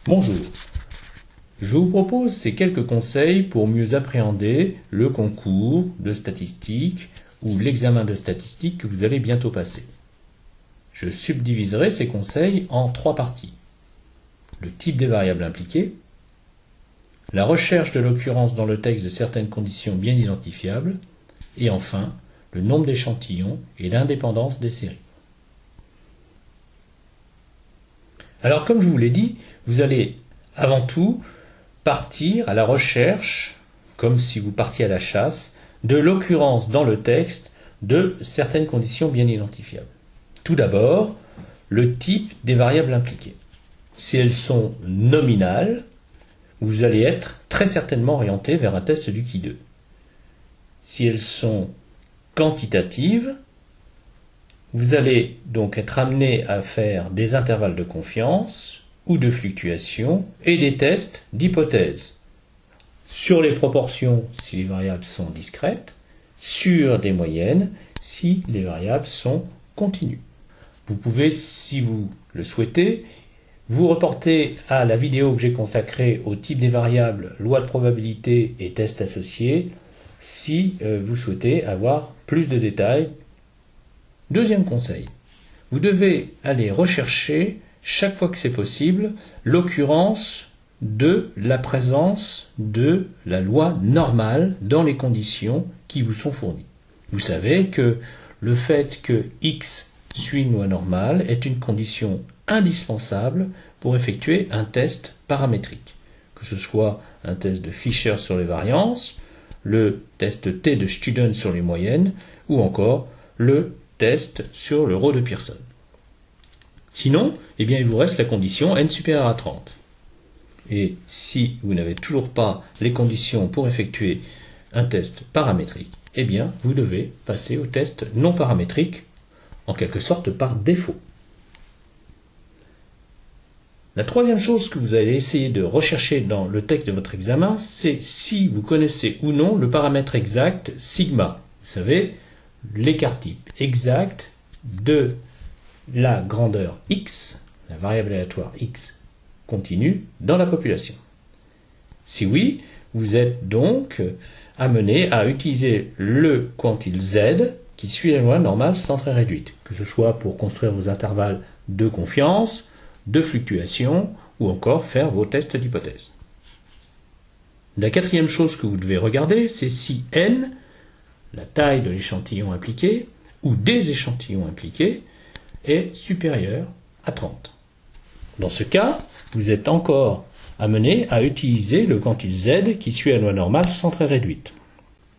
Bonjour, je vous propose ces quelques conseils pour mieux appréhender le concours de statistique ou l'examen de statistique que vous allez bientôt passer. Je subdiviserai ces conseils en 3 parties. Le type des variables impliquées, la recherche de l'occurrence dans le texte de certaines conditions bien identifiables, et enfin, le nombre d'échantillons et l'indépendance des séries. Alors, comme je vous l'ai dit, vous allez avant tout partir à la recherche, comme si vous partiez à la chasse, de l'occurrence dans le texte de certaines conditions bien identifiables. Tout d'abord, le type des variables impliquées. Si elles sont nominales, vous allez être très certainement orienté vers un test du Qui2. Si elles sont quantitatives, vous allez donc être amené à faire des intervalles de confiance ou de fluctuation et des tests d'hypothèse. Sur les proportions, si les variables sont discrètes, sur des moyennes, si les variables sont continues. Vous pouvez, si vous le souhaitez, vous reporter à la vidéo que j'ai consacrée au type des variables, loi de probabilité et tests associés, si vous souhaitez avoir plus de détails. Deuxième conseil, vous devez aller rechercher, chaque fois que c'est possible, l'occurrence de la présence de la loi normale dans les conditions qui vous sont fournies. Vous savez que le fait que x suit une loi normale est une condition indispensable pour effectuer un test paramétrique, que ce soit un test de Fisher sur les variances, le test T de Student sur les moyennes, ou encore le test sur le rho de Pearson. Sinon, il vous reste la condition n supérieur à 30. Et si vous n'avez toujours pas les conditions pour effectuer un test paramétrique, vous devez passer au test non paramétrique, en quelque sorte par défaut. La troisième chose que vous allez essayer de rechercher dans le texte de votre examen, c'est si vous connaissez ou non le paramètre exact sigma. Vous savez, l'écart type exact de la grandeur x, la variable aléatoire x continue, dans la population. Si oui, vous êtes donc amené à utiliser le quantile z qui suit la loi normale centrée réduite, que ce soit pour construire vos intervalles de confiance, de fluctuation, ou encore faire vos tests d'hypothèse. La quatrième chose que vous devez regarder, c'est si n, la taille de l'échantillon impliqué, ou des échantillons impliqués, est supérieure à 30. Dans ce cas, vous êtes encore amené à utiliser le quantile z qui suit la loi normale centrée réduite.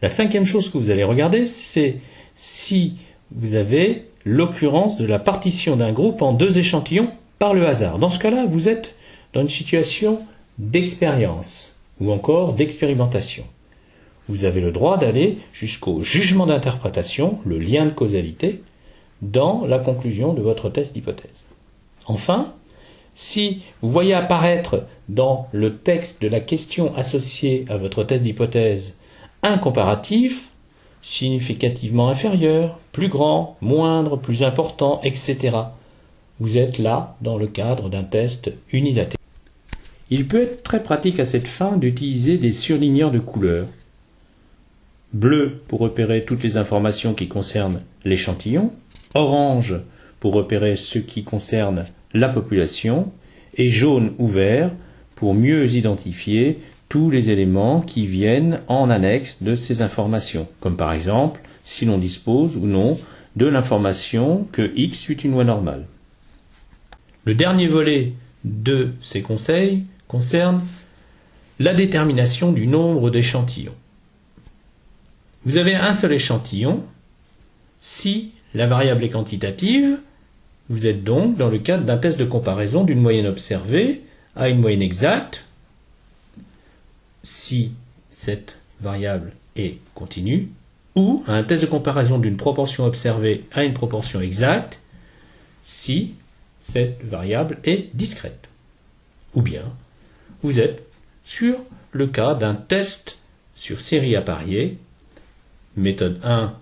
La cinquième chose que vous allez regarder, c'est si vous avez l'occurrence de la partition d'un groupe en 2 échantillons par le hasard. Dans ce cas-là, vous êtes dans une situation d'expérience ou encore d'expérimentation. Vous avez le droit d'aller jusqu'au jugement d'interprétation, le lien de causalité, dans la conclusion de votre test d'hypothèse. Enfin, si vous voyez apparaître dans le texte de la question associée à votre test d'hypothèse un comparatif significativement inférieur, plus grand, moindre, plus important, etc., vous êtes là dans le cadre d'un test unilatéral. Il peut être très pratique à cette fin d'utiliser des surligneurs de couleurs. Bleu pour repérer toutes les informations qui concernent l'échantillon, orange pour repérer ce qui concerne la population, et jaune ou vert pour mieux identifier tous les éléments qui viennent en annexe de ces informations, comme par exemple si l'on dispose ou non de l'information que x suit une loi normale. Le dernier volet de ces conseils concerne la détermination du nombre d'échantillons. Vous avez un seul échantillon. Si la variable est quantitative, vous êtes donc dans le cadre d'un test de comparaison d'une moyenne observée à une moyenne exacte. Si cette variable est continue, ou à un test de comparaison d'une proportion observée à une proportion exacte, si cette variable est discrète. Ou bien, vous êtes sur le cas d'un test sur série appariée, méthode 1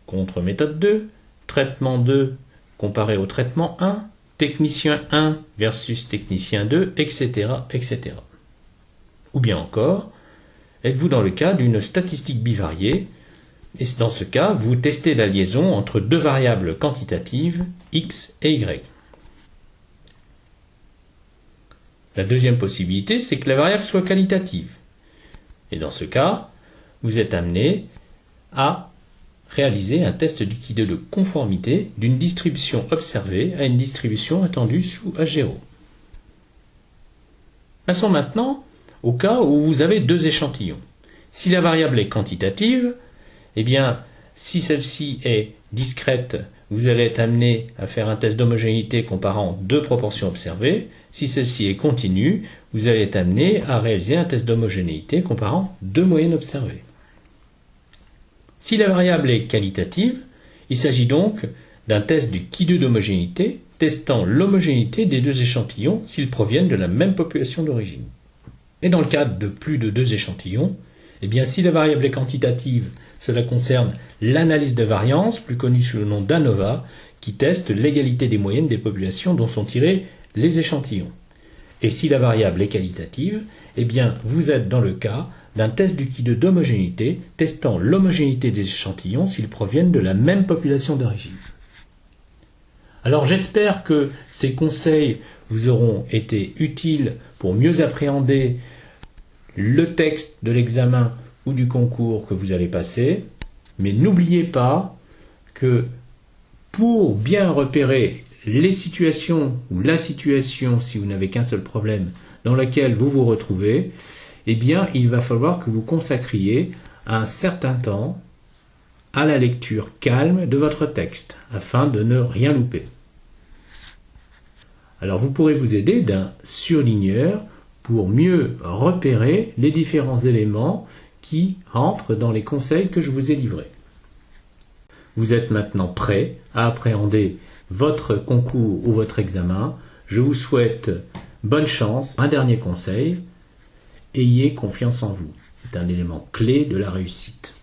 contre méthode 2, traitement 2 comparé au traitement 1, technicien 1 versus technicien 2, etc., etc. Ou bien encore, êtes-vous dans le cas d'une statistique bivariée, et dans ce cas, vous testez la liaison entre deux variables quantitatives, x et y. La deuxième possibilité, c'est que la variable soit qualitative. Et dans ce cas, vous êtes amené à réaliser un test liquideux de conformité d'une distribution observée à une distribution attendue sous H0. Passons maintenant au cas où vous avez deux échantillons. Si la variable est quantitative, eh bien, si celle-ci est discrète, vous allez être amené à faire un test d'homogénéité comparant deux proportions observées. Si celle-ci est continue, vous allez être amené à réaliser un test d'homogénéité comparant deux moyennes observées. Si la variable est qualitative, il s'agit donc d'un test du qui2 d'homogénéité, testant l'homogénéité des deux échantillons s'ils proviennent de la même population d'origine. Et dans le cas de plus de deux échantillons, eh bien, si la variable est quantitative, cela concerne l'analyse de variance, plus connue sous le nom d'ANOVA, qui teste l'égalité des moyennes des populations dont sont tirés les échantillons. Et si la variable est qualitative, eh bien, vous êtes dans le cas d'un test du qui2 d'homogénéité, testant l'homogénéité des échantillons s'ils proviennent de la même population d'origine. Alors j'espère que ces conseils vous auront été utiles pour mieux appréhender le texte de l'examen ou du concours que vous allez passer, mais n'oubliez pas que pour bien repérer les situations ou la situation, si vous n'avez qu'un seul problème, dans laquelle vous vous retrouvez, eh bien, il va falloir que vous consacriez un certain temps à la lecture calme de votre texte, afin de ne rien louper. Alors, vous pourrez vous aider d'un surligneur pour mieux repérer les différents éléments qui entrent dans les conseils que je vous ai livrés. Vous êtes maintenant prêt à appréhender votre concours ou votre examen. Je vous souhaite bonne chance. Un dernier conseil, ayez confiance en vous. C'est un élément clé de la réussite.